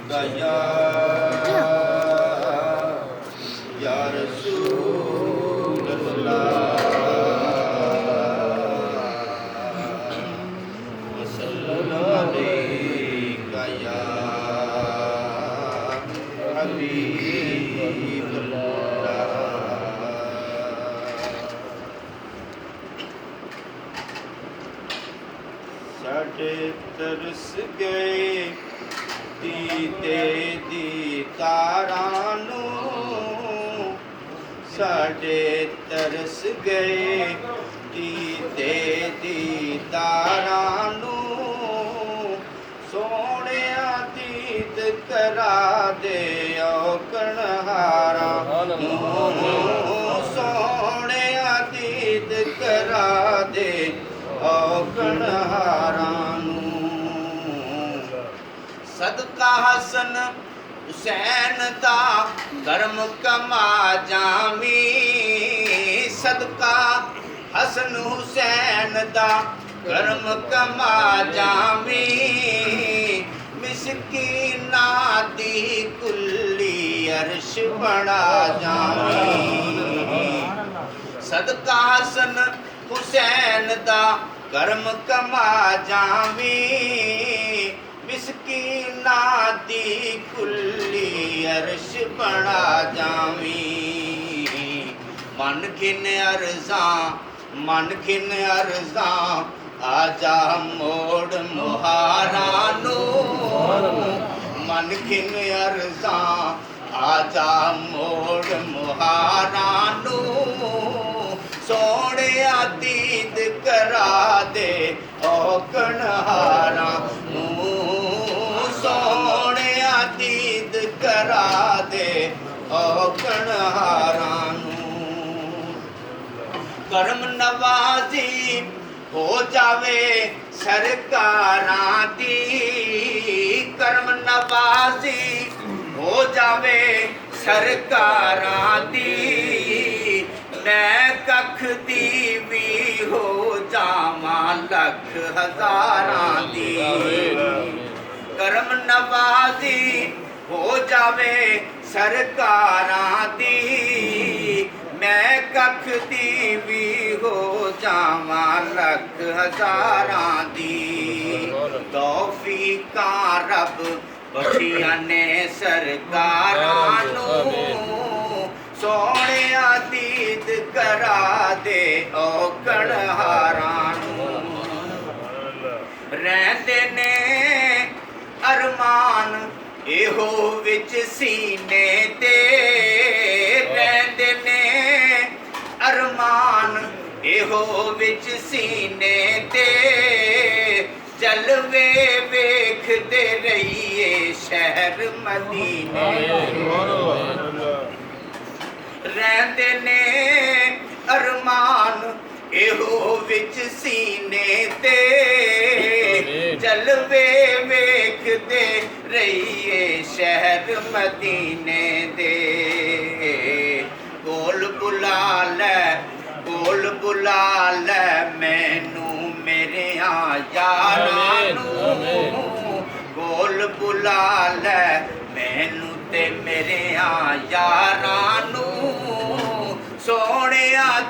गाया या रसूल अल्लाह सल्लल्लाहु अलैहि या हबीब साढ़े तरस गए दीदे दीदारां नूं साढ़े तरस गए दीदे दीदारां नूं सोहणिया दीद करा दे ओ कणहारां नूं सोहणिया दीद करा दे सदका हसन हुसैन दा कर्म कमा जामी सदका हसन हुसैन दा कर्म कमा जामी मिसकीना दी कुल्ली अर्श बना जामी सदका हसन हुसैन दा कर्म कमा जावी मिसकीना दी कुल्ली अर्श बना जावी मन खिन अर्जा आजा मोड़ मुहारा नो मन खिन अर्जा आजा मोड़ मुहारा नो सोने दीद करा दे ओ कणहारा सोने दीद करा दे ओ कणहारा करम नवाजी हो जावे सरकारां दी करम नवाजी हो जावे सरकारां दी मैं कख दी भी हो जावा लख हजारां दी करम नवाजी हो जावे सरकारां दी मैं कख दी भी हो जावा लख हजारां दी तौफीका रब बखिया ने सरकारां नूं सोने दीद करा दे ओ कणहारां रहंदे ने अरमान एहो विच सीने ते रहंदे ने अरमान एहो विच सीने ते जलवे वेखदे रहिए शहर मदीने रहंदे ने अरमान एहो विच सीने ते जलवे वेखदे रहिए शहर मदीने दे कोल बुला ले मैनू मेरे यारां नूं कोल बुला ले मैनू ते मेरे यारां नूं सोने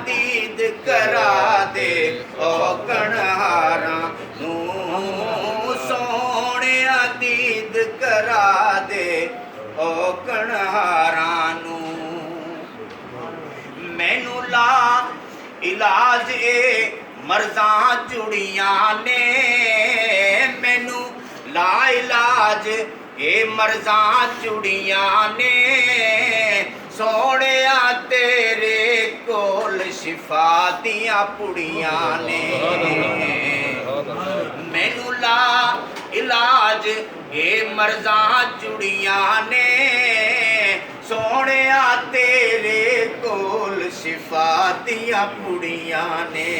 दीद करा दे ओ कणहारां नूं सोने दीद करा दे ओ कणहारां नूं मैनू ला इलाज ए मर्ज़ां जुड़ियां ने मैनू ला इलाज ए मर्ज़ां जुड़ियां ने सोने तेरे कोल शिफा दियां पुड़ियां ने मैनू ला इलाज ए मर्ज़ां जुड़ियां ने सोने तेरे कोल शिफा दियां पुड़ियां ने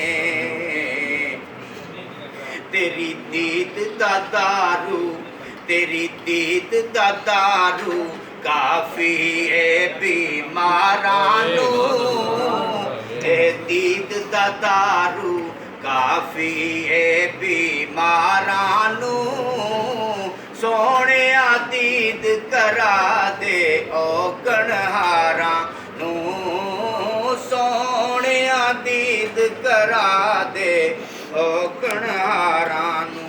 तेरी दीद दा दारू तेरी दीद दा दारू काफी ए बीमारां नूं दीद दा दारू काफी ए बीमारां नूं सोहणिया दीद ਕਰਾ ਦੇ ਔਕਣਾਰਾਂ ਨੂੰ।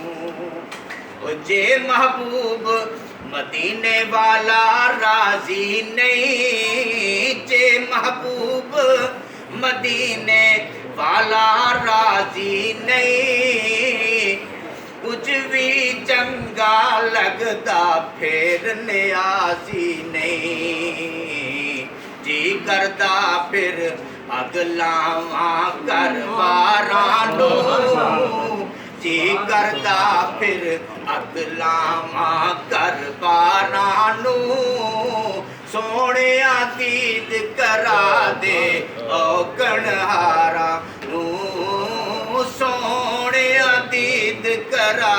ਉਹ ਜੇ ਮਹਬੂਬ ਮਦੀਨੇ ਵਾਲਾ ਰਾਜ਼ੀ ਨਹੀਂ, ਜੇ ਮਹਬੂਬ ਮਦੀਨੇ ਵਾਲਾ ਰਾਜ਼ੀ ਨਹੀਂ, ਕੁਝ ਵੀ ਚੰਗਾ ਲੱਗਦਾ ਫਿਰ ਨਿਆਜ਼ੀ ਨਹੀਂ। ਜੀ ਕਰਦਾ ਫਿਰ ਅੱਗ ਲਾਵਾਂ ਘਰ-ਬਾਰਾਂ ਨੂੰ, ਜੀ ਕਰਦਾ ਫਿਰ ਅੱਗ ਲਾਵਾਂ ਘਰ-ਬਾਰਾਂ ਨੂੰ। ਸੋਹਣਿਆ ਦੀਦ ਕਰਾ ਦੇ ਔਕਣਹਾਰਾਂ ਨੂੰ, ਸੋਹਣਿਆ ਦੀਦ ਕਰਾ